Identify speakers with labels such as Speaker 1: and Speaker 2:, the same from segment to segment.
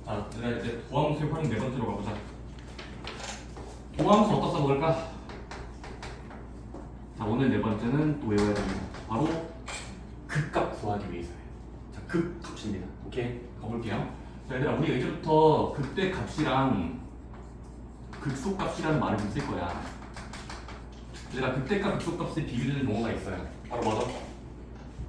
Speaker 1: 자, 이제 도함수의 활용 네 번째로 가보자. 도함수 어디다 써먹을까? 자, 오늘 네 번째는 또 외워야 됩니다. 바로 극값 구하기 위해서예요. 자, 극값입니다. 오케이? 가볼게요. 자, 얘들아, 우리 이제부터 극대값이랑 극소값이라는 말을 좀 쓸 거야. 얘들아, 극대값, 극소값을 비교되는 용어가 있어요. 바로 뭐죠?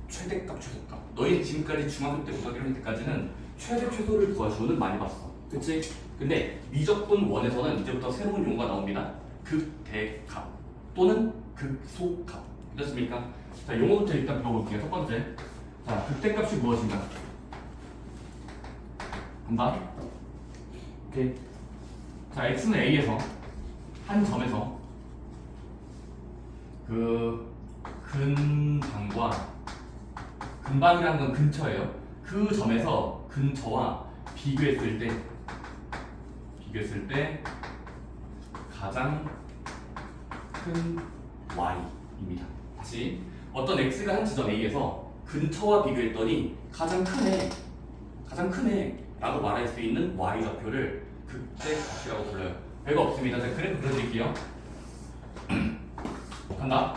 Speaker 1: 최대값, 최소값. 너희 지금까지 중학교 때, 고등학교 1학년 때까지는 최대, 최소를 구하시고는 많이 봤어. 그치? 근데 미적분 1에서는 이제부터 새로운 용어가 나옵니다. 극대값 또는 극소값. 됐습니까? 자, 용어부터 일단 배워볼게요. 첫 번째. 자, 극대값이 무엇인가? 간다. 오케이. 자, x는 a에서 한 점에서 그 근방과 근방이라는 건 근처예요. 그 점에서 근처와 비교했을 때 가장 큰 y입니다. 다시 어떤 x가 한 지점 a에서 근처와 비교했더니 가장 크네 라고 말할 수 있는 y 좌표를 극대값이라고 불러요. 별거 없습니다. 제가 그래프 그려드릴게요. 간다.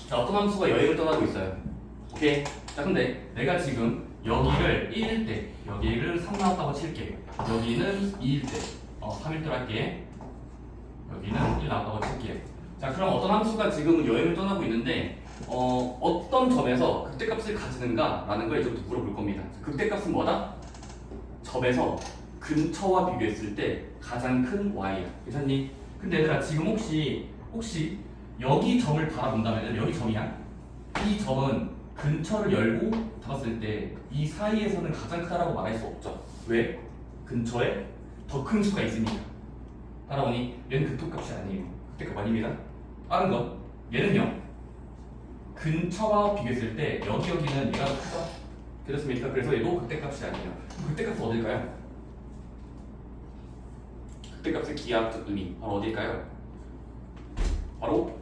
Speaker 1: 자, 어떤 함수가 여행을 떠나고 있어요. 오케이. 자, 근데 내가 지금 여기를 1일 때, 여기를 3 나왔다고 칠게. 여기는 2일 때, 3일 때 할게. 여기는 1 나왔다고 칠게. 자, 그럼 어떤 함수가 지금 여행을 떠나고 있는데 어떤 점에서 극대값을 가지는가라는 걸 이제부터 물어볼 겁니다. 극대값은 뭐다? 점에서 근처와 비교했을 때 가장 큰 y야. 괜찮니? 근데 얘들아, 지금 혹시 여기 점을 바라본다면, 여기 점이야? 이 점은 근처를 열고 닫았을 때 이 사이에서는 가장 크다라고 말할 수 없죠. 왜? 근처에 더 큰 수가 있으니까. 따라오니 얘는 극소값이 아니에요. 극대값 아닙니다. 다른 거, 얘는요, 근처와 비교했을 때 여기는 얘가 더 크죠? 그렇습니까? 그래서 얘도 극대값이 아니에요. 극대값은 어딜까요? 극대값의 기하학적 의미 바로 어딜까요? 바로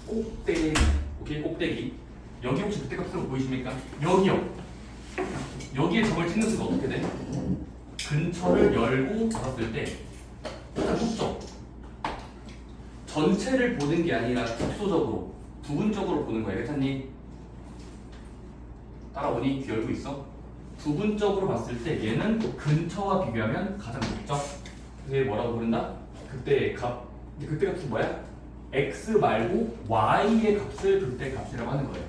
Speaker 1: 꼭대기. 오케이, 꼭대기. 여기 혹시 극대값으로 보이십니까? 여기에 점을 찍는 수가 어떻게 돼? 근처를 열고 닫았을 때 일단 좁죠. 전체를 보는 게 아니라 국소적으로, 부분적으로 보는 거예요. 괜찮니? 따라오니? 귀 열고 있어? 부분적으로 봤을 때 얘는 근처와 비교하면 가장 높죠. 그래서 얘 뭐라고 부른다? 극대값. 근데 극대값은 뭐야? x 말고 y의 값을 극대값이라고 하는 거예요.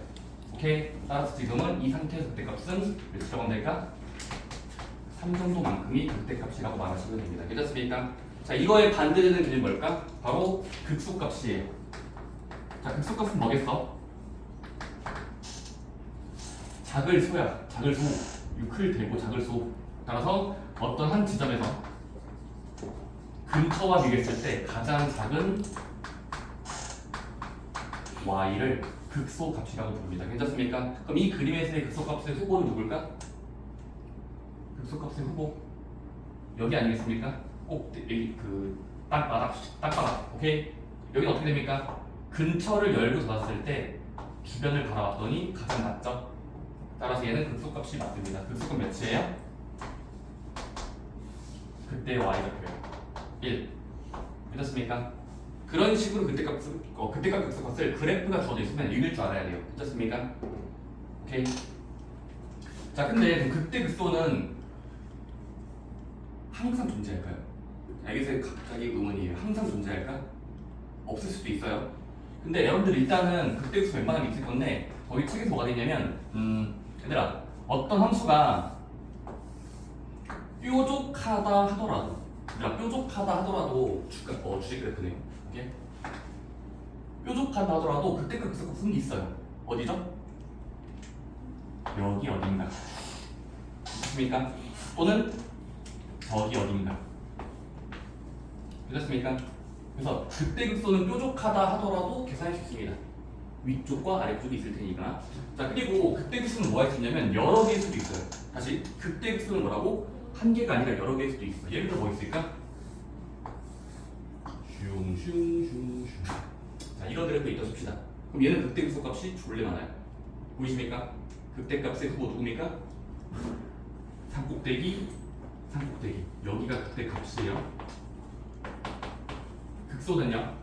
Speaker 1: 오케이? 따라서 지금은 이 상태에서 극대값은 몇이라고 하면 될까? 3 정도만큼이 극대값이라고 말하시면 됩니다. 괜찮습니까? 자, 이거의 반대되는 그림이 뭘까? 바로 극소값이에요. 자, 극소값은 뭐겠어? 작을 소야. 작을 소. 클 대고 작을 소. 따라서 어떤 한 지점에서 근처와 비교했을 때 가장 작은 y를 극소값이라고 부릅니다. 괜찮습니까? 그럼 이 그림에서의 극소값의 후보는 누굴까? 극소값의 후보 여기 아니겠습니까? 꼭 여기 그 땅바닥. 오케이? 여기는 어떻게 됩니까? 근처를 열고 닫았을 때 주변을 바라봤더니 가장 낮죠? 따라서 얘는 극소값이 맞습니다. 극소값 몇이에요? 그때 y 좌표예요. 1. 괜찮습니까? 그런 식으로 그때값 극소값을 그래프가 주어져 있으면 읽을 줄 알아야 돼요. 괜찮습니까? 오케이. 자, 근데 극대 극소는 항상 존재할까요? 여기서 갑자기 의문이에요. 항상 존재할까? 없을 수도 있어요. 근데 여러분들 일단은 극대 극소 웬만하면 있을 건데 거기 책에서 뭐가 되냐면 얘들아, 어떤 함수가 뾰족하다 하더라도 주식 그래프네요. 오케이? 뾰족하다 하더라도 극대값 극소값은 있어요. 어디죠? 여기 어딘가. 됐습니까? 또는 저기 어딘가. 됐습니까? 그래서 극대극소는 뾰족하다 하더라도 계산할 수 있습니다. 위쪽과 아래쪽이 있을 테니까. 자, 그리고 극대극소는 뭐가 있었냐면 여러 개일 수도 있어요. 다시 극대극소는 뭐라고? 한 개가 아니라 여러 개일 수도 있어. 예를 들어 뭐 있을까? 슝슝슝슝. 자, 이런 그래프 있다 칩시다. 그럼 얘는 극대극소 값이 졸래 많아요. 보이십니까? 극대값의 후보 누굽니까? 산꼭대기, 산꼭대기. 여기가 극대값이에요. 극소는요?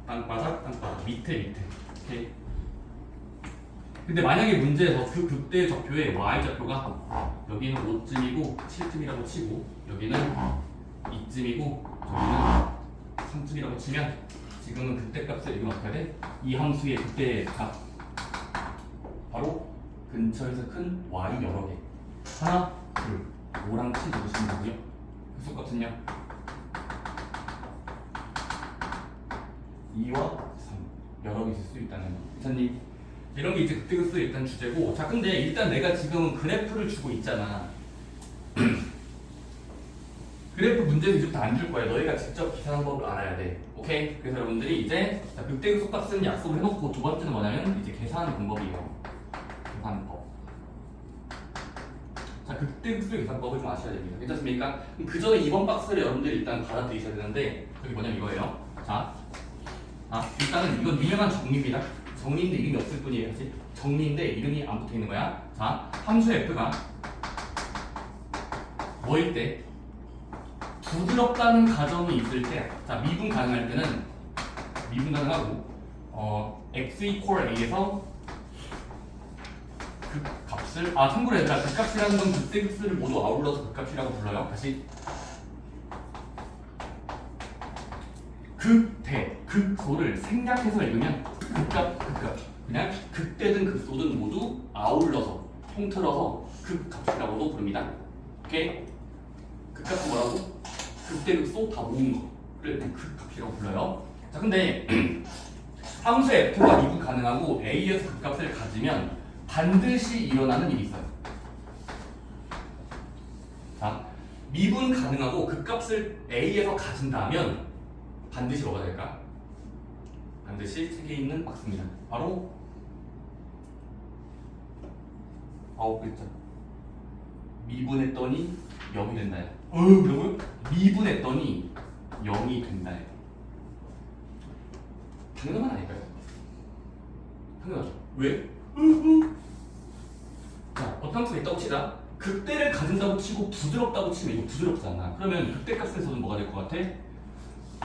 Speaker 1: 땅바닥, 땅바닥. 밑에. 오케이. 근데 만약에 문제에서 그 극대 좌표의 y좌표가 여기는 5쯤이고 7쯤이라고 치고 여기는 2쯤이고 저기는 3쯤이라고 치면 지금은 극대값을 이거 어떻게 해야 돼? 이 함수의 극대값 바로 근처에서 큰 y 여러 개 하나, 둘, 5랑 7 적으시면 되고요. 극소값은요 2와 3 여러 개 있을 수 있다는 거. 이사님 이런 게 이제 극대극소 일단 주제고. 자 근데 일단 내가 지금 그래프를 주고 있잖아. 그래프 문제도 이제부터 안 줄 거야. 너희가 직접 계산한 법을 알아야 돼. 오케이? 그래서 여러분들이 이제 극대극소 값은 약속을 해놓고 두 번째는 뭐냐면 이제 계산하는 방법이에요. 계산법. 자 극대극소 계산법을 좀 아셔야 됩니다. 괜찮습니까? 그럼 그 전에 이번 박스를 여러분들이 일단 받아들이셔야 되는데 저기 뭐냐면 이거예요. 자, 일단은 이건 유명한 정리입니다. 정리인데 이름이 없을 뿐이에요. 사실 정리인데 이름이 안 붙어 있는 거야. 자, 함수 f가 뭐일 때 부드럽다는 가정이 있을 때, 자 미분 가능할 때는 미분 가능하고 x equal a에서 그 값을 참고로 얘들아 그 값이라는 건 극대극소를 모두 아울러서 그 값이라고 불러요. 다시 극소를 생략해서 읽으면 극값 그냥 극대든 극소든 모두 아울러서 통틀어서 극값이라고도 부릅니다. 오케이? 극값은 뭐라고? 극대 극소 다 모은 거를 극값이라고 불러요. 자 근데 함수 f가 미분 가능하고 a에서 극값을 가지면 반드시 일어나는 일이 있어요. 자 미분 가능하고 극값을 a에서 가진다면 반드시 뭐가 될까? 반드시 책에 있는 박스입니다. 바로 9글자. 미분했더니 0이 된다요. 그러면 미분했더니 0이 된다요. 당연한 건 아닐까요? 당연하죠. 왜? 자, 어떤 함수가 있다고 치자. 극대를 가진다고 치고 부드럽다고 치면 이거 부드럽지 않나? 그러면 극대값에서는 뭐가 될 것 같아?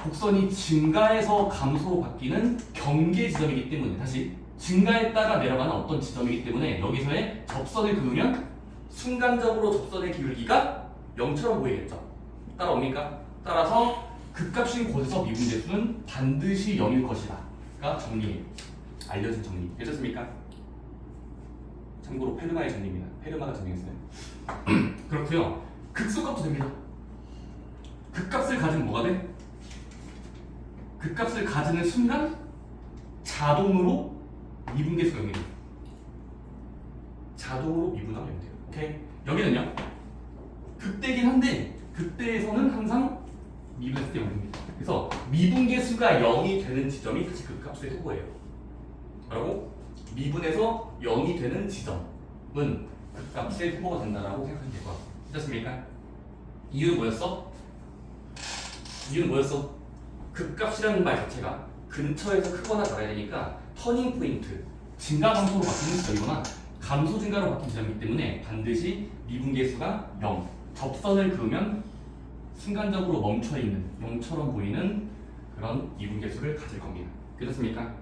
Speaker 1: 곡선이 증가해서 감소로 바뀌는 경계 지점이기 때문에 다시 증가했다가 내려가는 어떤 지점이기 때문에 여기서의 접선을 그으면 순간적으로 접선의 기울기가 0처럼 보이겠죠. 따라옵니까? 따라서 극값인 곳에서 미분계수는 반드시 0일 것이다. 가 정리예요. 알려진 정리. 괜찮습니까? 참고로 페르마의 정리입니다. 페르마가 정리했어요. 그렇고요. 극소값도 됩니다. 극값을 가지면 뭐가 돼? 극값을 가지는 순간 자동으로 미분계수가 0이 돼요. 자동으로 미분하면 0이 돼요. 오케이? 여기는요. 극대긴 한데 극대에서는 항상 미분했을 때 0입니다. 그래서 미분계수가 0이 되는 지점이 사실 극값의 후보예요. 뭐라고? 미분에서 0이 되는 지점은 극값의 후보가 된다라고 생각하면 될 것 같아요. 괜찮습니까? 이유는 뭐였어? 극값이라는 말 자체가 근처에서 크거나 작아야 되니까 터닝 포인트, 증가 감소로 바뀌는 지점이거나 감소 증가로 바뀌는 지점이기 때문에 반드시 미분계수가 0, 접선을 그으면 순간적으로 멈춰있는 0처럼 보이는 그런 미분계수를 가질 겁니다. 그렇습니까?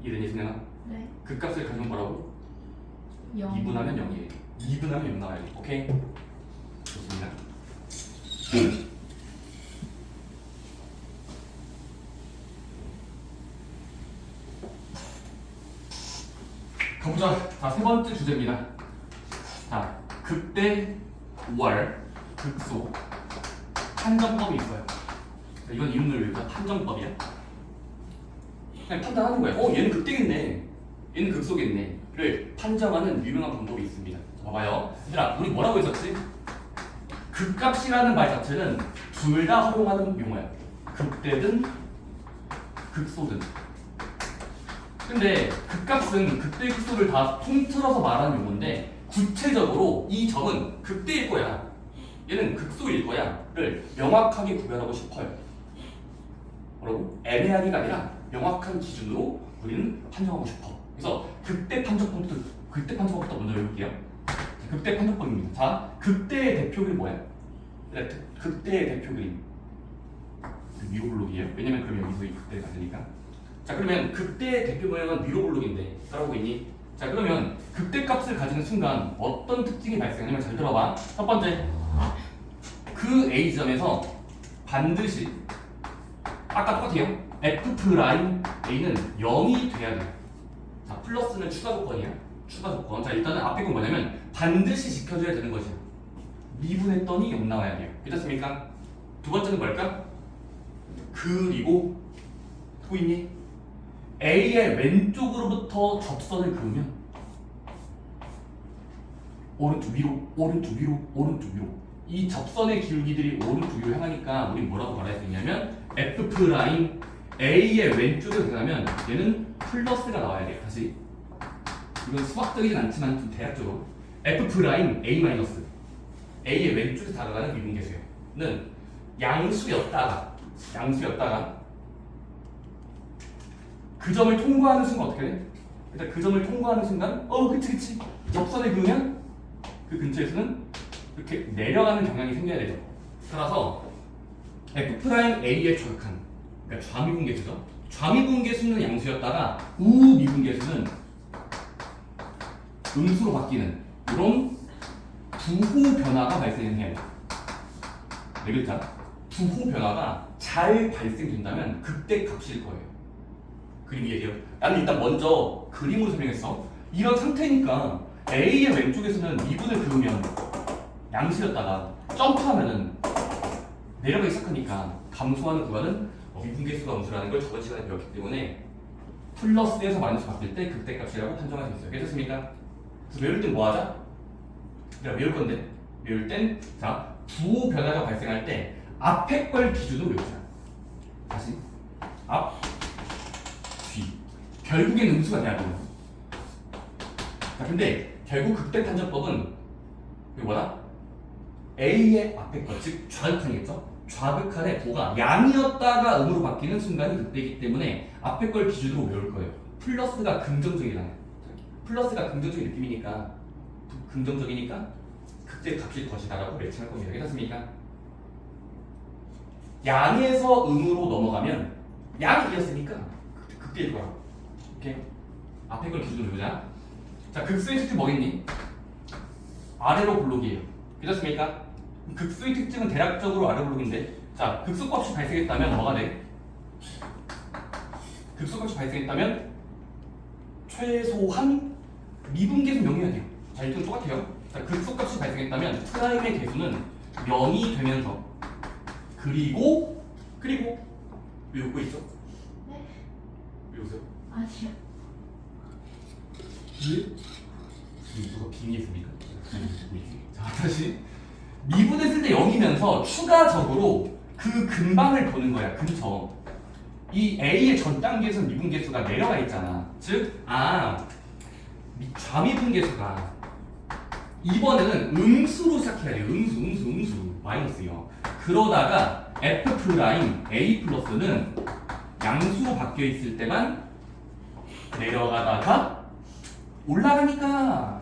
Speaker 1: 이해되니 승현아?
Speaker 2: 네.
Speaker 1: 극값을 가지면 뭐라고?
Speaker 2: 0.
Speaker 1: 미분하면 0이에요. 미분하면 0 나와요. 오케이? 좋습니다. 가보자. 자, 세 번째 주제입니다. 자, 극대, 월, 극소, 판정법이 있어요. 자, 이건 이름을 외우자. 판정법이야. 그냥 판단하는 거야. 얘는 극대겠네. 얘는 극소겠네. 를 판정하는 유명한 방법이 있습니다. 자, 봐봐요. 얘들아, 우리 뭐라고 했었지? 극값이라는 말 자체는 둘 다 활용하는 용어야. 극대든 극소든. 근데 극값은 극대 극소를 다 통틀어서 말하는 용어인데 구체적으로 이 점은 극대일 거야, 얘는 극소일 거야를 명확하게 구별하고 싶어요. 뭐라고? 애매하기가 아니라 명확한 기준으로 우리는 판정하고 싶어. 그래서 극대 판정법부터 먼저 외울게요. 극대 판정법입니다. 자, 극대의 대표 그림 뭐야? 극대의 대표 그림 미로블록이에요. 왜냐면 그러면 여기서 이 극대를 만드니까. 자, 그러면 극대의 대표 모양은 미로블록인데 따라오고 있니? 자, 그러면 극대 값을 가지는 순간 어떤 특징이 발생하냐면 잘 들어봐. 첫 번째, 그 A 지점에서 반드시 아까 똑같아요. F 프라임 A는 0이 돼야 돼요. 자, 플러스는 추가 조건이야. 추가 조건. 자, 일단은 앞에 건 뭐냐면 반드시 지켜줘야 되는 것이야. 미분했더니 0 나와야 돼요. 괜찮습니까? 두 번째는 뭘까? 그리고 또 있니? A의 왼쪽으로부터 접선을 그으면 오른쪽 위로, 오른쪽 위로, 오른쪽 위로. 이 접선의 기울기들이 오른쪽 위로 향하니까 우리 뭐라고 말할 수 있냐면 F 프라임 A의 왼쪽에 들어가면 얘는 플러스가 나와야 돼요. 다시 이건 수학적이진 않지만 좀 대략적으로 F 프라임 A 마이너스 A의 왼쪽에 다가가는 미분계수는 양수였다가 그 점을 통과하는 순간 어떻게 돼? 일단 그 점을 통과하는 순간 그치 접선에 그으면 그 근처에서는 이렇게 내려가는 경향이 생겨야 되죠. 따라서 F 프라임 A의 저격한 그러니까 좌미분계수죠. 좌미분계수는 양수였다가 우미분계수는 음수로 바뀌는 이런 부호 변화가 발생해요. 네 글자. 부호 변화가 잘 발생된다면 극대 값일 거예요. 그림 이해돼요? 나는 일단 먼저 그림으로 설명했어. 이런 상태니까 A의 왼쪽에서는 미분을 그으면 양수였다가 점프하면은 내려가기 시작하니까 감소하는 구간은 미분계수가 음수라는 걸 저번 시간에 배웠기 때문에 플러스에서 마이너스 바뀔 때 극대값이라고 판정할 수 있어요. 괜찮습니까? 그래서 외울 땐 뭐 하자? 내가 외울 건데 외울 땐 자, 부호 변화가 발생할 때 앞에 걸 기준으로 외우자. 다시 앞, 뒤. 결국엔 음수가 돼야 돼요. 자, 근데 결국 극대 판정법은 이게 뭐다? A의 앞에 것, 즉 좌극한이겠죠? 좌극한의 부호가 양이었다가 음으로 바뀌는 순간이 극대이기 때문에 앞에 걸 기준으로 외울 거예요. 플러스가 긍정적이잖아요. 플러스가 긍정적인 느낌이니까 긍정적이니까 극대 값일 것이다라고 매칭할 겁니다. 괜찮습니까? 양에서 음으로 넘어가면 양이었으니까 극대일 거야. 오케이? 앞에 걸 기준으로 보자. 자, 극수의 특징 뭐겠니? 아래로 블록이에요. 괜찮습니까? 극수의 특징은 대략적으로 아래 블록인데, 자, 극수값이 발생했다면 뭐가 돼? 극수값이 발생했다면 최소한 미분계수 0이어야 돼요. 자, 이건 똑같아요. 자, 극수값이 발생했다면 프라임의 계수는 0이 되면서 그리고 외우고 있죠?
Speaker 2: 네.
Speaker 1: 외우세요?
Speaker 2: 아니요.
Speaker 1: 누가 빙의했습니까? 자, 다시 미분했을 때 0이면서 추가적으로 그 근방을 보는 거야. 근처. 이 A의 전 단계에서 미분계수가 내려가 있잖아. 즉, 좌미분계수가 이번에는 음수로 시작해야 돼요. 음수 마이너스요. 그러다가 F 프라임 A 플러스는 양수로 바뀌어 있을 때만 내려가다가 올라가니까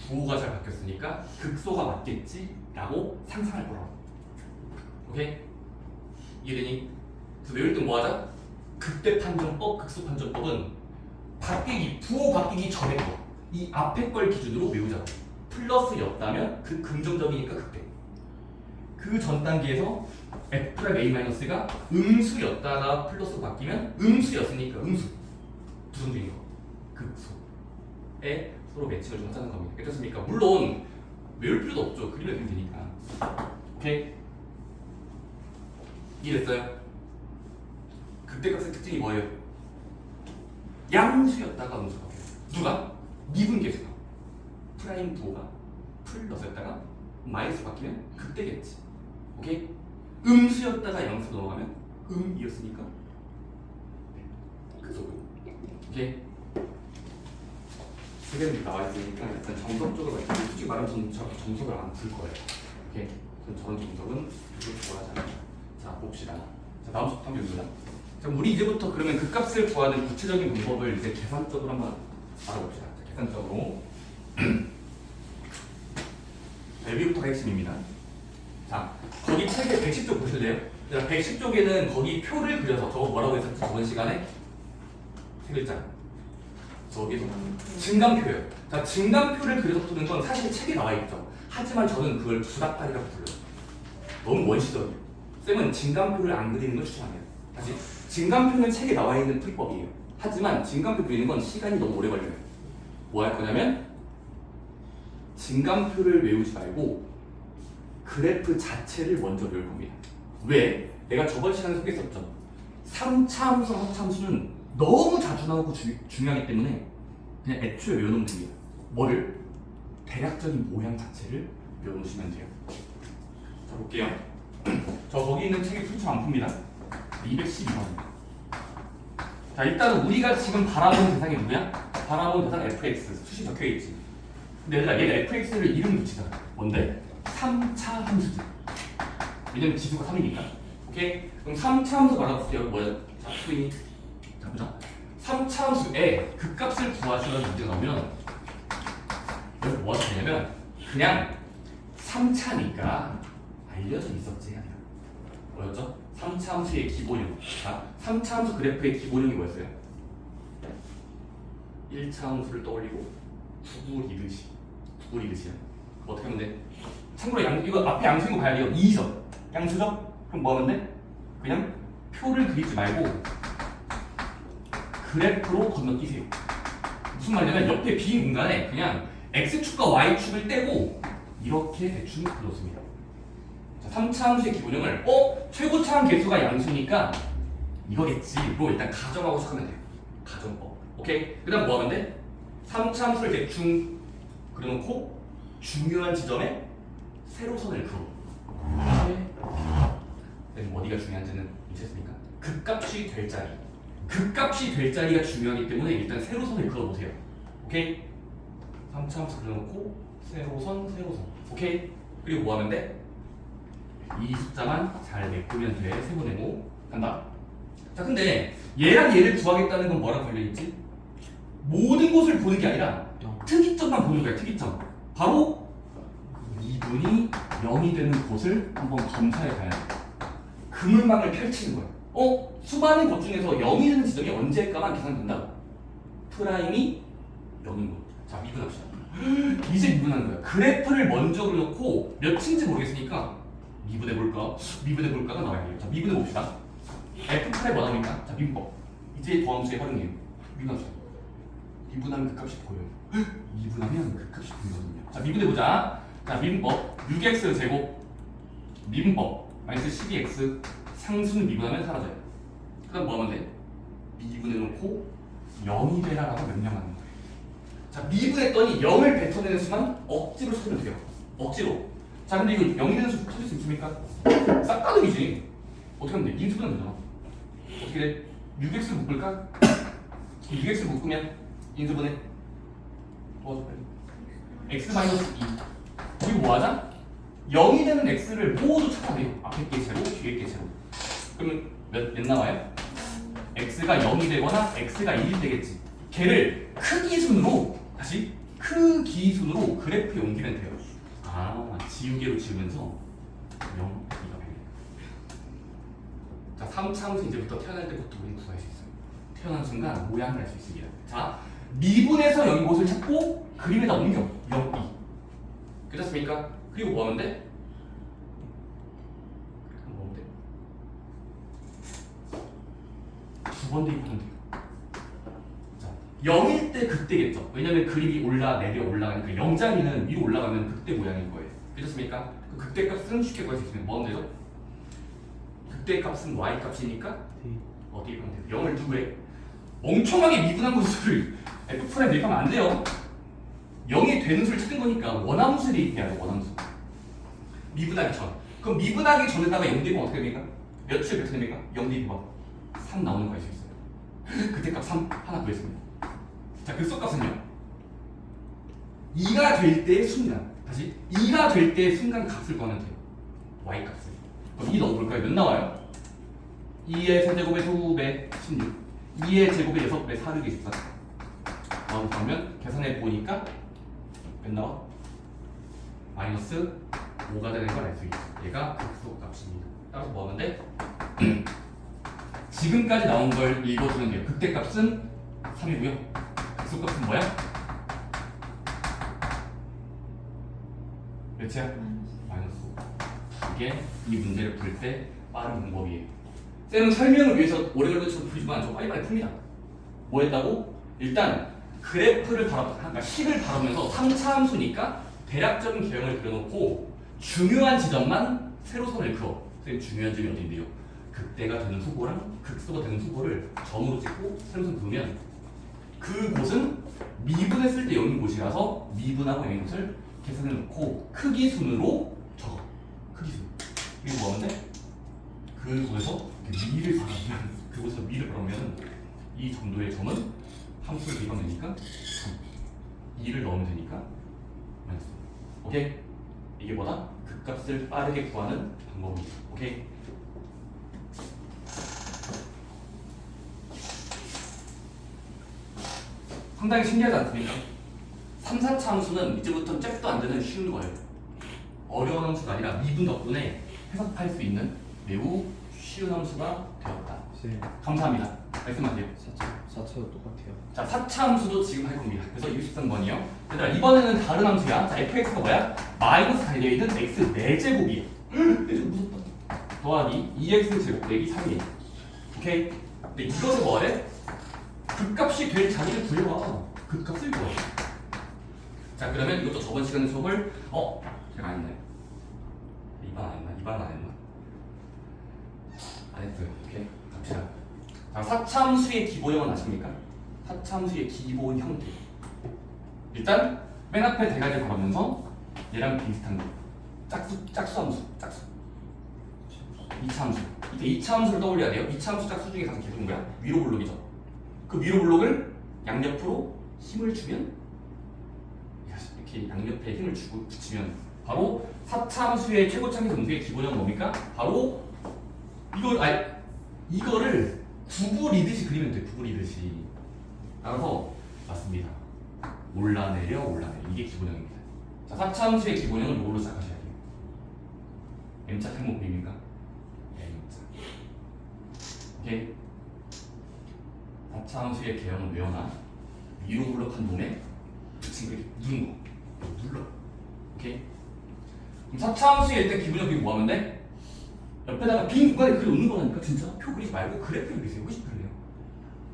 Speaker 1: 부호가 잘 바뀌었으니까 극소가 맞겠지라고 상상할 거라고. 오케이? 이해되니? 그래서 외울 땐 뭐하자? 극대 판정법, 극소 판정법은 부호 바뀌기 전에 거, 이 앞에 걸 기준으로 외우자. 플러스였다면 그 긍정적이니까 극대. 그 전 단계에서 F' A-가 음수였다가 플러스로 바뀌면 음수였으니까 음수. 부정적인 거. 극소에 서로 매칭을 좀 하자는 겁니다. 괜찮습니까? 물론 외울 필요도 없죠. 그림을 그리면 되니까. 오케이? 이해됐어요? 극대값의 특징이 뭐예요? 양수였다가 음수가 바뀌어요. 누가? 미분계수가. 프라임 부호가 플러스였다가 마이너스 바뀌면 극대겠지. 오케이? 음수였다가 양수로 넘어가면 음이었으니까 극소고. 오케이? 세계는 나와 있으니까 일단 정석적으로 솔직히 말하면 저는 정석을 안 풀 거예요. 오케이? 저는 저런 정석은 별로 좋아하지 않아요. 자, 봅시다. 자, 다음 숙제 한번 보자. 자, 우리 이제부터 그러면 그 값을 구하는 구체적인 방법을 이제 계산적으로 한번 알아봅시다. 자, 계산적으로. 여기부터가 핵심입니다. 자, 거기 책에 110쪽 보실래요? 110쪽에는 거기 표를 그려서 저거 뭐라고 했었죠? 저번 시간에? 세 글자. 저기서 증감표예요. 자, 증감표를 그려서 푸는 건 사실 책에 나와 있죠. 하지만 저는 그걸 부닥다리라고 불러요. 너무 원시적이에요. 쌤은 증감표를 안 그리는 걸 추천해요. 다시 증감표는 책에 나와 있는 풀법이에요. 하지만 증감표 그리는 건 시간이 너무 오래 걸려요. 뭐 할 거냐면 증감표를 외우지 말고 그래프 자체를 먼저 외울 겁니다. 왜? 내가 저번 시간에 소개했었죠. 3차 함수와 합차함수는 너무 자주 나오고 중요하기 때문에 그냥 애초에 외워놓으면 됩니다. 뭐를? 대략적인 모양 자체를 외워놓으시면 돼요. 자, 볼게요. 저 거기 있는 책이 풀쳐 안 풉니다. 212번. 자, 일단은 우리가 지금 바라보는 대상이 누구야? 바라보는 대상 fx. 수식 적혀있지. 근데 얘들아, 얘는 fx를 이름 붙이자. 뭔데? 3차 함수지. 왜냐면 지수가 3이니까. 오케이? 그럼 3차 함수 말아볼게요. 뭐야? 자, 수인이. 자, 보자. 3차 함수에 그 값을 구하시라는 문제가 나오면 여기 뭐 하시냐면 그냥 3차니까 알려져 있었지. 아니야. 뭐였죠? 3차 함수의 기본형. 자, 3차 함수 그래프의 기본형이 뭐였어요? 1차 함수를 떠올리고 구부리듯이야. 어떻게 하면 돼? 참고로 이거 앞에 양수인 거 봐야 돼요. 2죠. 양수죠? 그럼 뭐 하면 돼? 그냥 표를 그리지 말고 그래프로 건너뛰세요. 무슨 말이냐면 옆에 빈 공간에 그냥 x축과 y축을 떼고 이렇게 대충 그려줍니다. 자, 3차 함수의 기본형을 최고차항 개수가 양수니까 이거겠지로 일단 가정하고 시작하면 돼요. 가정법. 오케이? 그 다음 뭐 하면 돼? 3차 함수를 대충 그려놓고 중요한 지점에 세로선을 그어. 그럼 어디가 중요한지는 이해했습니까? 극값이 될 자리. 극값이 될 자리가 중요하기 때문에 일단 세로선을 그어보세요. 오케이? 3차 함수 그려놓고 세로선. 오케이? 그리고 뭐 하면 돼? 이 숫자만 잘 메꾸면 돼. 세모네모 간다. 자, 근데 얘랑 얘를 구하겠다는 건 뭐랑 관련있지? 모든 곳을 보는 게 아니라 특이점만 보는 거야. 특이점. 바로 미분이 0이 되는 곳을 한번 검사해 봐야 돼. 그물망을 펼치는 거야. 수많은 곳 중에서 0이 되는 지점이 언제일까만 계산된다고. 프라임이 0인 곳. 자, 미분합시다. 이제 미분하는 거야. 그래프를 먼저 그려놓고 몇 층인지 모르겠으니까 미분해볼까가 나와야 돼요. 자, 미분해봅시다. F8에 뭐 나옵니까? 자, 미분법. 이제 도함수에 활용해요. 미분합시다. 미분하면 그 값이 보여요. 미분하면 그 값이 보이거든요. 자, 미분해보자. 자, 미분법. 6x 제곱 미분법 마이너스 12x 상수는 미분하면 사라져요. 그 다음 뭐 하면 돼? 미분해놓고 0이 되라라고 명령하는 거예요. 자, 미분했더니 0을 뱉어내는 순간 억지로 찾으면 돼요. 억지로. 자, 근데 이거 0이 되는 수 찾을 수 있습니까? 싹가능이지. 어떻게 하면 돼? 인수분하면 되잖아. 어떻게 돼? 6x를 묶을까? 6x를 묶으면 인수분해. 도와줘 빨리. x-2. 우리 뭐하자? 0이 되는 x를 모두 찾아내요. 앞에 게 제로, 뒤에 게 제로. 그러면 몇 나와요? x가 0이 되거나 x가 1이 되겠지. 걔를 크기순으로 다시 크기순으로 그래프에 옮기면 돼요. 지우개로 지우면서 0, 2가 되네요. 자, 3차 함수 이제부터 태어날 때부터 우리 구할 수 있어요. 태어난 순간 모양을 알 수 있습니다. 자, 미분에서 여기 곳을 찾고 그림에다 옮겨. 0, 2. 그렇습니까? 그리고 뭐 하면 돼? 두 번 대입하면 돼요. 자, 0일 때 그때겠죠. 왜냐면 그림이 내려 올라가니까 0자리는 위로 올라가면 그때 모양인 거예요. 그렇습니까? 그 극대 값은 쉽게 구할 수 있으면 뭐 하면 되죠? 극대 값은 y 값이니까 어떻게 하면 돼요? 0을 누구에? 멍청하게 미분한 것을 F4에 대입하면 안 돼요. 0이 되는 수를 찾은 거니까 원함수에 대입해야 돼. 원함수. 미분하기 전. 그럼 미분하기 전에다가 0 대입하면 어떻게 됩니까? 몇을 몇 됩니까? 0 대입하면 3 나오는 거 알 수 있어요. 그때 값 3 하나 구했습니다. 자, 극소값은요. 2가 될 때의 순간. 다시 2가 될 때의 순간 값을 구하면 돼요. y 값을. 그럼 2 넣어볼까요? 몇 나와요? 2의 세제곱의 2배 16 2의 제곱의 6배 4르기 14 그러면 계산해 보니까 몇 나와? 마이너스 5가 되는 걸 알 수 있죠. 얘가 극소 값입니다. 따라서 뭐 하면 돼? 지금까지 나온 걸 읽어주면 돼요. 극대값은 3이고요. 극소값은 뭐야? 몇이야? 마이너스 5. 이게 이 문제를 풀 때 빠른 방법이에요. 쌤은 설명을 위해서 오래 걸려서 풀지만 좀 빨리빨리 풉니다. 뭐 했다고? 일단 그래프를 그러니까 식을 바라보면서 3차 함수니까 대략적인 개형을 그려놓고 중요한 지점만 세로선을 그어. 선생님 중요한 점이 어딘데요? 극대가 되는 수고랑 극소가 되는 수고를 점으로 찍고 세로선 그으면 그곳은 미분했을 때 여는 곳이라서 미분하고 여는 곳을 계산해놓고 크기 순으로 적어. 크기 순. 그리고 뭐 하면 돼? 그곳에서 미를 바라보면 그곳에서 미를 바라보면 이 정도의 점은 함수를 대입하면 되니까 2를 넣으면 되니까 마이너스. 오케이? 이게 뭐다? 극값을 빠르게 구하는 방법이죠. 오케이? 상당히 신기하지 않습니까? 3, 4차 함수는 이제부터 잽도 안 되는 쉬운 거예요. 어려운 함수가 아니라 미분 덕분에 해석할 수 있는 매우 쉬운 함수가 되었다.
Speaker 2: 네.
Speaker 1: 감사합니다. 말씀하세요.
Speaker 2: 4차도 똑같아요.
Speaker 1: 자, 4차 함수도 지금 할 겁니다. 그래서 23번이요. 얘들아, 이번에는 다른 함수야. 자, fx가 뭐야? 마이너스 달려있는 x 4제곱이에요. 4제곱 무섭다. 더하기 2x 제곱 내기 3이에요. 오케이? 근데 이것을 뭐래? 극값이 될 자리를 구해와. 극값을 구해. 자, 그러면 이것도 저번 시간에 수업을 제가 안 했나요? 2번 안 했나? 2번 안 했나? 안 했어요. 오케이? 갑시다. 자, 4차 함수의 기본형은 아십니까? 4차 함수의 기본 형태. 일단 맨 앞에 대가리를 걸으면서 얘랑 비슷한 거. 짝수 함수. 2차 함수. 이때 2차 함수를 떠올려야 돼요. 2차 함수 짝수 중에 가장 기본은 뭐야? 위로 블록이죠. 그 위로 블록을 양옆으로 힘을 주면 이렇게 양옆에 힘을 주고 붙이면 바로 4차 함수의 최고차기 점수의 기본형은 뭡니까? 바로 이거를 구부리듯이 그리면 돼. 구부리듯이. 따라서 맞습니다. 올라내려 이게 기본형입니다. 자, 4차 함수의 기본형은 뭘로 시작하셔야 돼요? M자 탈목비입니까? M자. 오케이. 4차 함수의 개형은 외워놔. 위로 블록한 놈에 붙인 거 누른 거. 눌러. 오케이. 그럼 4차 함수의 일단 기본형이 뭐 하면 돼? 옆에다가 빈 공간에 그려 놓는 거라니까. 진짜 표 그리지 말고 그래프를 그리세요. 훨씬 편해요.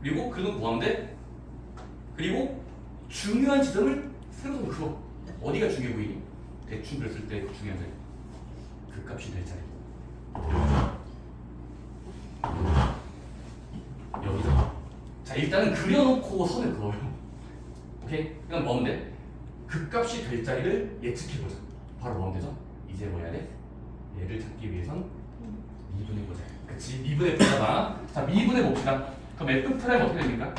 Speaker 1: 그리고 그는 뭐 하면 돼? 그리고 중요한 지점을 세로선 그어. 어디가 중요해 보이니? 대충 그렸을 때 중요한 자리. 그 값이 될 자리. 여기서. 자, 일단은 그려놓고 선을 그어요. 오케이? 그럼 뭐 하면 돼? 그 값이 될 자리를 예측해보자. 바로 뭐 하면 되죠? 이제 뭐 해야 돼? 얘를 찾기 위해선 미분해보자. 그치? 미분해보자가. 자, 미분해봅시다. 그럼 F 프라임 어떻게 됩니까?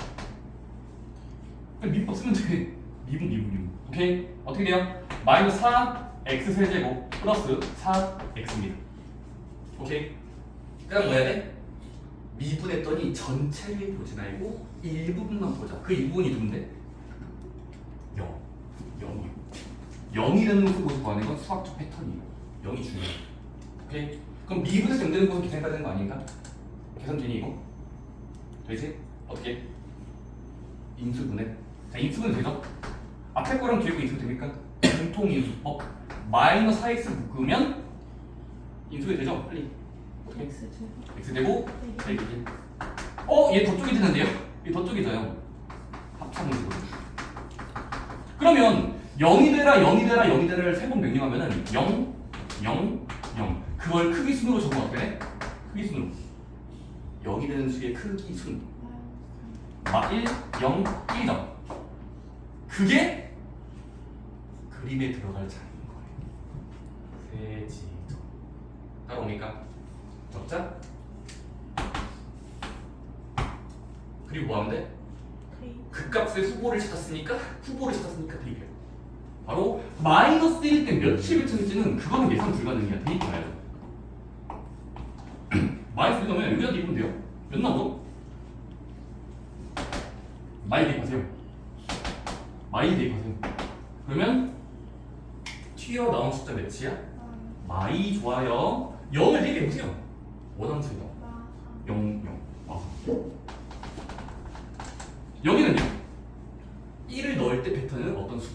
Speaker 1: 그럼 미분 쓰면 돼. 미분. 오케이? 어떻게 돼요? 마이너스 4 x 세제곱 플러스 4 x입니다. 오케이? 그 다음 뭐 해야 돼? 미분했더니 전체를 보지 말고 일부분만 보자. 그 일부분이 누군데? 0이요. 0이 되는 곳을 구하는 건 수학적 패턴이에요. 0이 중요해요. 오케이? 그럼 미분에서 0 되는 곳은 계산해야 되는 거 아닌가? 계산 되니 이거? 되지? 어떻게? 인수분해. 자, 인수분해 되죠? 앞에 거랑 뒤에 거 인수 됩니까? 공통인수법. 마이너스 4x 묶으면 인수분해 되죠? 빨리. 어떻게? x 되고 빼기 1. 얘 더 쪽이 되는데요? 얘 더 쪽이 져요. 합창식으로. 그러면 0이 되라를 3번 명령하면은 0, 0, 0. 그걸 크기순으로 적으면 어떻게 돼? 크기순으로. 0이 되는 수의 크기순. 1, 0, 1점. 그게 그림에 들어갈 자리인 거예요. 세지점. 따라옵니까? 적자? 그리고 뭐 하면 돼? 극값의 후보를 찾았으니까 대입해요. 바로 마이너스 1일 때 며칠 붙였는지는 그거는 예상 불가능이야. 대입해야 돼. 마이너스 1 넣으면 여기다 대입하면 돼요. 몇 나오죠? 많이 대입하세요. 많이 대입하세요. 그러면 튀어나온 숫자 몇이야? 많이 좋아요. 0을 대입해보세요. 원함수에다 0, 0. 여기는요? 1을 넣을 때 패턴은 어떤 수?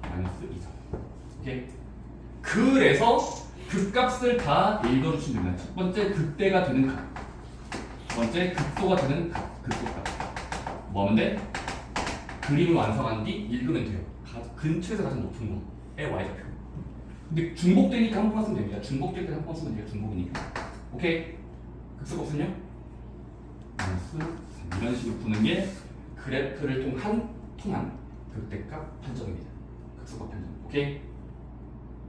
Speaker 1: 마이너스 2점. 오케이. 그래서 극값을 다 읽어주시면 됩니다. 첫 번째 극대가 되는 값, 두 번째 극소가 되는 값, 극소값. 뭐 하면 돼? 그림을 완성한 뒤 읽으면 돼요. 근처에서 가장 높은 거의 y좌표. 근데 중복되니까 한 번만 쓰면 됩니다. 중복될 때 한 번 쓰면 돼요. 중복이니까. 오케이. 극소값은요? 마이너스 3. 이런 식으로 푸는 게 그래프를 통한 극대값 판정입니다. 극소값 판정. 오케이.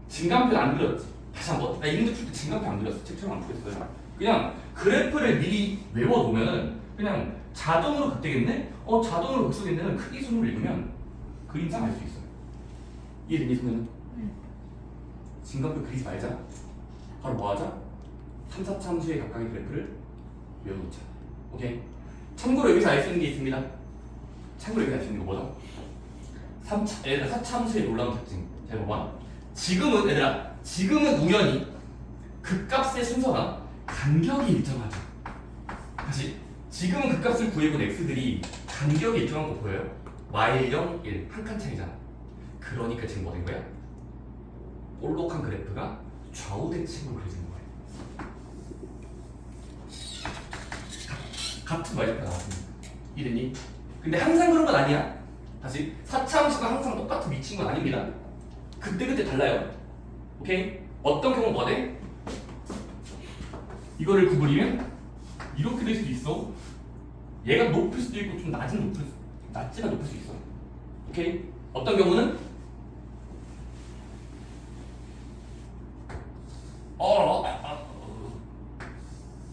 Speaker 1: 증간표 안 그렸지. 다시 한번. 나 이름도 풀 때 증간표 안 그렸어. 책처럼 안 풀었어요. 그냥 그래프를 미리 외워놓으면 그냥 자동으로 극대겠네? 자동으로 극소겠네는 크기 순으로 읽으면 그림상 알 수 있어요. 이해되니 소녀는? 증간표 그리지 말자. 바로 뭐 하자? 3, 4차 함수의 각각의 그래프를 외워놓자. 오케이? 참고로 여기서 알 수 있는 게 있습니다. 참고로 여기서 알 수 있는 거 뭐죠? 4차 함수의 놀라운 특징. 잘 봐봐. 지금은 우연히 극값의 순서가 간격이 일정하죠. 다시. 지금은 극값을 구해본 x들이 간격이 일정한 거 보여요? y0, 1. 한 칸 차이잖아. 그러니까 지금 뭐 된 거야? 볼록한 그래프가 좌우 대칭으로 그려진 거예요. 같은 y좌표가 나왔습니다. 이랬니? 근데 항상 그런 건 아니야. 다시 4차 함수가 항상 똑같은 위치인 건 아닙니다. 그때 달라요. 오케이? 어떤 경우 뭐 돼? 이거를 구부리면 이렇게 될 수도 있어. 얘가 높을 수도 있고 좀 낮지만 높을 수 있어. 오케이? 어떤 경우는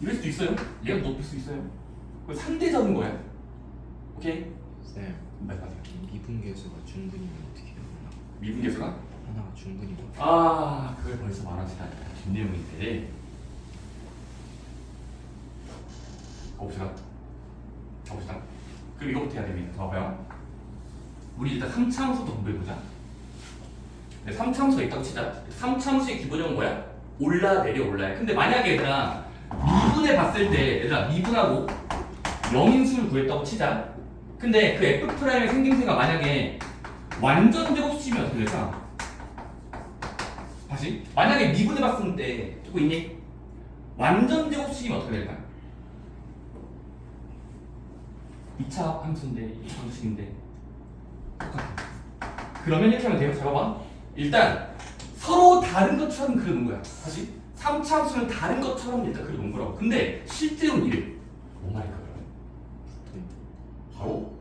Speaker 1: 이럴 수도 있어요. 얘가 높을 수 있어요. 그걸 상대적인 거야. 오케이?
Speaker 2: 쌤,
Speaker 1: 맞아요.
Speaker 2: 미분계수가 중근이면 어떻게 해요?
Speaker 1: 미분계수가?
Speaker 2: 하나가 중근이면
Speaker 1: 그걸 벌써 말하지 않아. 뒷내용인데. 가봅시다. 그럼 이거부터 해야 됩니다. 봐봐요. 우리 일단 3차 함수도 공부해보자. 3차 함수가 있다고 치자. 3차 함수의 기본형은 뭐야? 올라야. 근데 만약에 얘들아 미분해 봤을 때 얘들아 미분하고 영인수를 구했다고 치자. 근데 그 F'의 생김새가 만약에 완전 제곱수면 어떻게 될까? 다시 만약에 미분해 봤을 때 듣고 있니? 완전 제곱수면 어떻게 될까? 2차 함수인데 2차 함수인데 똑같아. 그러면 이렇게 하면 돼요. 잘 봐봐. 일단 서로 다른 것처럼 그려놓은 거야. 다시 3차 함수는 다른 것처럼 일단 그려놓은 거라고. 근데 실제로는 이래. 뭐 말일까요? 바로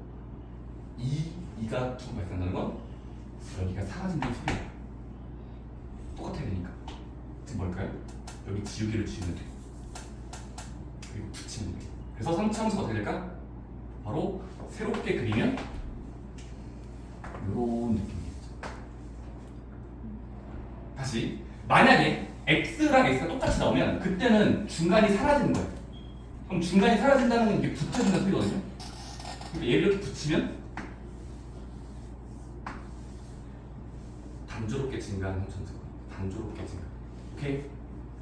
Speaker 1: 2가 두고 발생한다는 건 여기가 사라진다는 소리야. 똑같아야 되니까. 지금 뭘까요? 여기 지우개를 지우면 돼. 그리고 붙이면 돼. 그래서 3차 함수가 어떻게 될까? 바로 새롭게 그리면 이런 느낌이겠죠. 다시 만약에 x랑 x가 똑같이 나오면 그때는 중간이 사라지는 거예요. 그럼 중간이 사라진다는 게 붙여진다는 소리거든요. 얘를 이렇게 붙이면 단조롭게 증가하는 형천수가 단조롭게 증가. 오케이?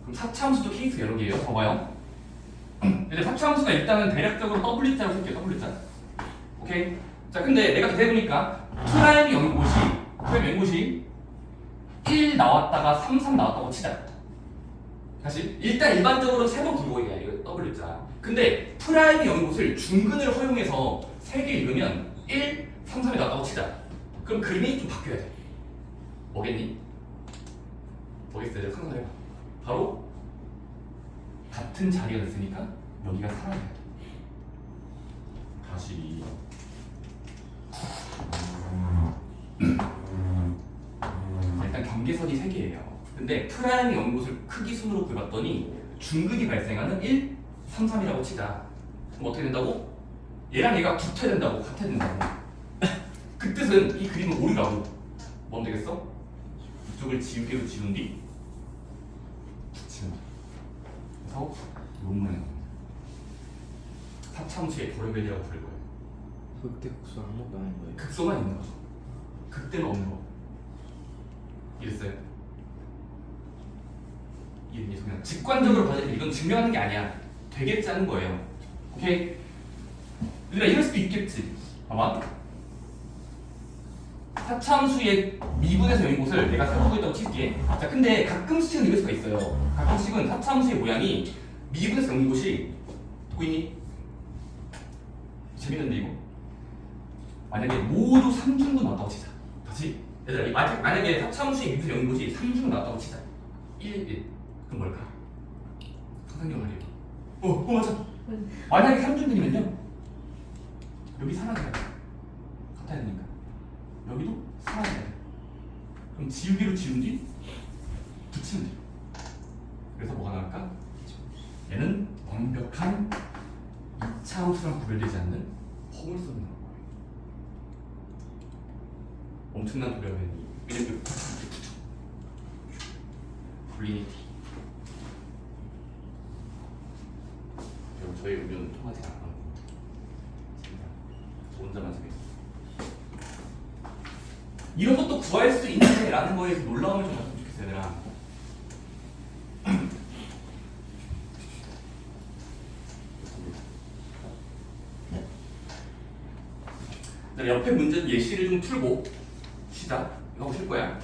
Speaker 1: 그럼 4차 함수도 케이스 여러 개예요. 봐봐요. 이제 4차 함수가 일단은 대략적으로 W자로 쓸게요. W자. 오케이? 자, 근데 내가 해보니까 프라임이 0곳이 1 나왔다가 3, 3 나왔다고 치자. 다시 일단 일반적으로 3번 굴곡이야. 이거 W자. 근데 프라임이 0곳을 중근을 허용해서 3개 읽으면 1, 3, 3이 나왔다고 치자. 그럼 그림이 좀 바뀌어야 돼. 뭐겠니? 뭐겠어요? 상상해봐. 바로 같은 자리가 됐으니까 여기가 사라져야 돼. 다시 일단 경계선이 3개예요. 근데 프라임이 0곳을 크기 순으로 구해봤더니 중근이 발생하는 1, 3, 3이라고 치자. 그럼 어떻게 된다고? 얘랑 얘가 붙어야 된다고, 같아야 된다고. 그 뜻은 이 그림은 오류라고. 뭔 되겠어? 이쪽을 지우개로 지운 뒤 그래서 논문에 나옵니다. 사참수의 도레벨이라고 부를 거예요.
Speaker 2: 극대 극소 아무것도 아닌 거예요.
Speaker 1: 극소만 있는 거죠. 극대는 없는 거. 이랬어요. 이게 그냥 직관적으로 봐야 돼. 이건 증명하는 게 아니야. 되겠지 하는 거예요. 오케이? 얘들아 이럴 수도 있겠지. 봐봐. 사참수의 미분에서 여는 곳을 내가 세우고 있다고 칠게. 자, 근데 가끔씩은 이럴 수가 있어요. 가끔씩은 사참수의 모양이 미분에서 여는 곳이 보이니? 재밌는데 이거? 만약에 모두 3중분 나왔다고 치자. 다시 얘들아 만약에 사참수의 미분에서 여는 곳이 3중분 나왔다고 치자. 1, 1. 그럼 뭘까? 상상력을 해요. 맞아. 만약에 3중분이면요. 여기 사라져야 돼. 같아야 되니까. 여기도 사라져야 돼. 그럼 지우기로 지운 뒤 붙이면 돼. 그래서 뭐가 나올까? 얘는 완벽한 2차 함수랑 구별되지 않는 허물선이 나올 거예요. 엄청난 도려면이 왜냐면 블리니티. 그리고 저희 의견은 통하지 않아. 저 혼자만 생겼어. 이런 것도 구할 수 있는데 라는 거에서 놀라움을 좀 갖으면 좋겠어요, 얘들아. 옆에 문제는 예시를 좀 풀고 시작. 이거 하실 거야.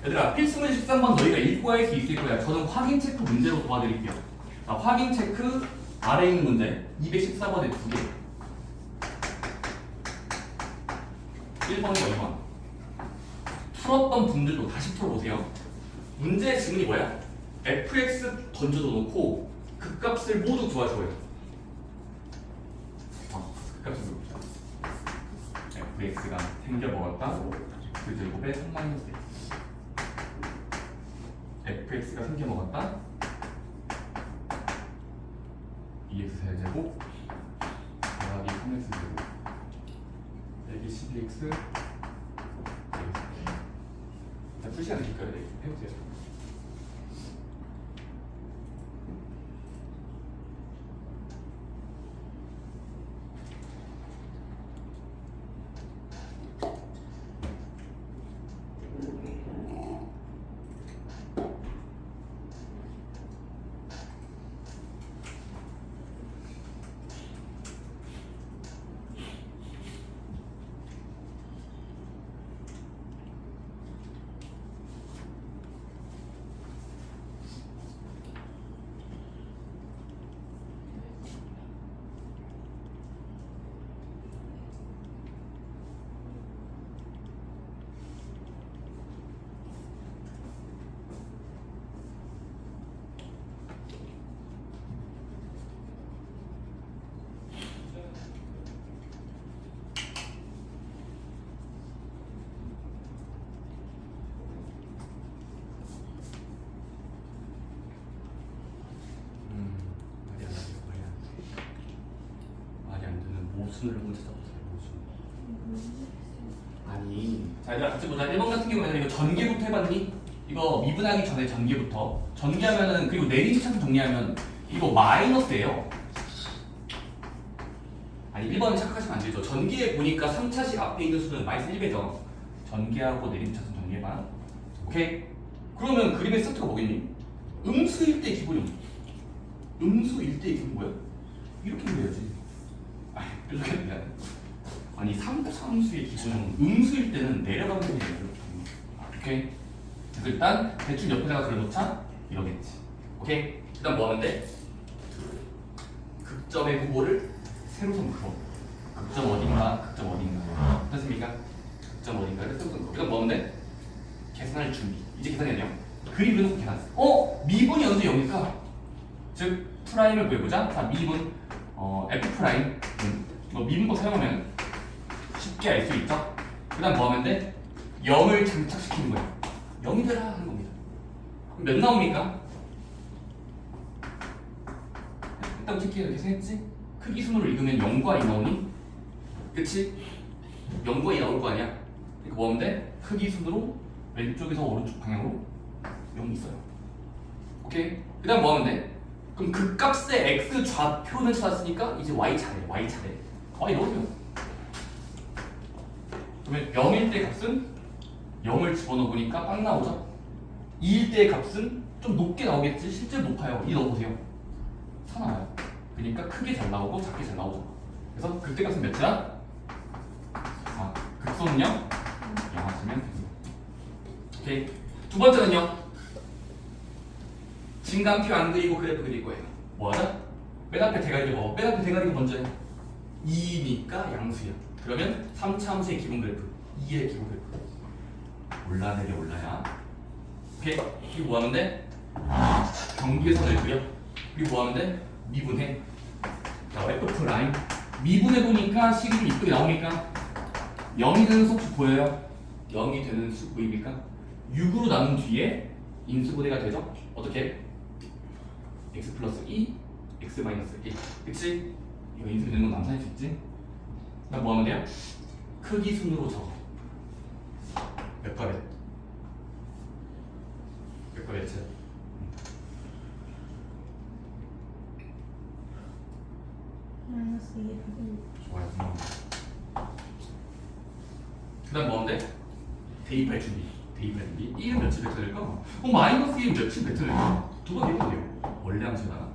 Speaker 1: 얘들아, 필수문 13번 너희가 읽고 할 수 있을 거야. 저는 확인 체크 문제로 도와드릴게요. 자, 확인 체크 아래에 있는 문제 214번에 2개. 1번과 2번. 풀었던 분들도 다시 풀어보세요. 문제의 질문이 뭐야? fx 던져도 놓고 극값을 모두 구하줘요. 극값을 모두 구하줘요. fx가 생겨 먹었다. 그 제곱에 3-x. fx가 생겨 먹었다. 2x 세제곱 더하기 3x 제곱 빼기 12x. 자, 풀시 안 될까요? 네, 해보세요. 모순을 한번 찾아보세요. 모순. 아니, 자 얘들아 같이 보자. 1번 같은 경우에는 이거 전개부터 해봤니? 이거 미분하기 전에 전개부터. 전개하면은 그리고 내림차수 정리하면 이거 마이너스예요. 아니 1번은 착각하시면 안 되죠. 전개해 보니까 3차식 앞에 있는 수는 마이너스 1배죠. 전개하고 내림차수 정리해봐. 오케이? 그러면 그림의 스타트가 뭐겠니? 음수일 때 기본이 음수일 때 기본 뭐야? 이렇게 그려야지. 이렇게 되면 아니 3차함수의 기본은 음수일 때는 내려가는 게 이렇게. 오케이? 그래서 일단 대충 옆에다가 그려놓자 이러겠지. 오케이? 일단 뭐 하는데? 극점의 후보를 세로선 그어. 극점 어딘가, 극점 어딘가. 됐습니까? 극점 어딘가를 세로선 그어. 일단 뭐 하는데? 계산할 준비. 이제 계산해야 돼요. 그림 그려놓고 계산. 미분이 언제 0일까? 즉 프라임을 구해보자. 자, 미분 f 프라임. 미분법 사용하면 쉽게 알 수 있죠? 그 다음 뭐 하면 돼? 0을 장착시키는 거야. 0이 되라 하는 겁니다. 그럼 몇 나옵니까? 일단 어떻게 계산했지? 크기 순으로 읽으면 0과 2 나오니? 그치? 0과 2 나올 거 아니야? 그러니까 뭐 하면 돼? 크기 순으로 왼쪽에서 오른쪽 방향으로 0이 있어요. 오케이? 그 다음 뭐 하면 돼? 그럼 그 값의 x 좌표는 찾았으니까 이제 y 차례. y 넣으세요. 그러면 0일 때 값은 0을 집어넣으니까 빵 나오죠? 2일 때의 값은 좀 높게 나오겠지? 실제로 높아요. 2 넣어보세요. 4 나와요. 그러니까 크게 잘 나오고 작게 잘 나오죠. 그래서 그때 값은 몇이야? 4. 극소는요? 0 하시면 됩니다. 오케이. 두 번째는요. 진간표 안 그리고 그래프 그릴 거예요. 뭐 하자? 맨 앞에 대가리가 뭐? 맨 앞에 대가리가 먼저야. 2니까 양수야. 그러면 3차 함수의 기본 그래프 2의 기본 그래프 올라내려 올라야. 오케이. 그리고 뭐 하면 돼? 경계선을 그려. 그리고 뭐 하면 돼? 미분해. 자, F 라인 미분해 보니까 식이 이쁘게 나옵니까? 0이 되는 수값 보여요? 0이 되는 수 보입니까? 6으로 나눈 뒤에 인수분해가 되죠? 어떻게? x 플러스 2, x 마이너스 1. 그치? 이거 인수분해되는 건 남산일 수 있지? 그다음 뭐 하면 돼요? 크기 순으로 적어. 몇과 몇? 몇과 몇이야?
Speaker 3: 마이너스 2
Speaker 1: 좋아요. 그 다음 뭐 하면 돼? 대입할 준비. 1은 몇칠 벡터 될까? 마이너스 1은 몇칠 벡터 될까? 두 번 대입하면 돼요. 원래 함수에다가.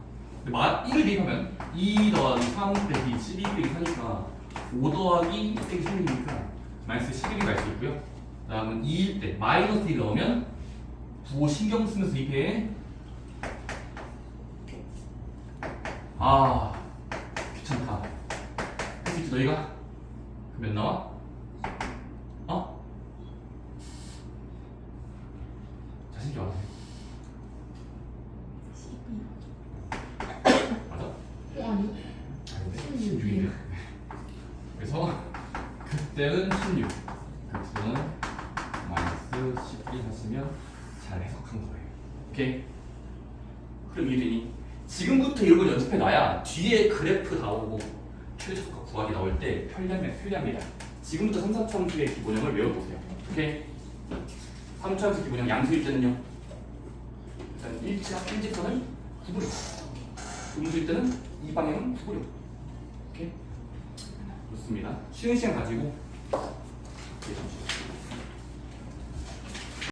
Speaker 1: 1을 대입하면 2 더하기 3 빼기 12 빼기 4니까 5 더하기 1 빼기 16이니까 마이너스 11이 갈 수 있고요. 그 다음은 2일 때 마이너스 1 넣으면 부호 신경 쓰면서 대입해. 귀찮다. 할 수 있지 너희가? 그럼 몇 나와? 자신있게 말하세요.
Speaker 3: 12
Speaker 1: 맞아?
Speaker 3: 아니
Speaker 1: 16인데. 그래서 그때는 16, 그때는 마이너스 11 하시면 잘 해석한 거예요. 오케이? 그럼 이해되니? 지금부터 이런 걸 연습해놔야 뒤에 그래프 나오고 최저가 구하기 나올 때 편리합니다. 지금부터 3, 4차 함수의 기본형을 외워보세요. 오케이? 3차 함수 기본형 양수일 때는요. 일단 일직선을 구부려. 음수일 때는 이 방향은 구부려. 오케이? 좋습니다. 쉬는 시간 가지고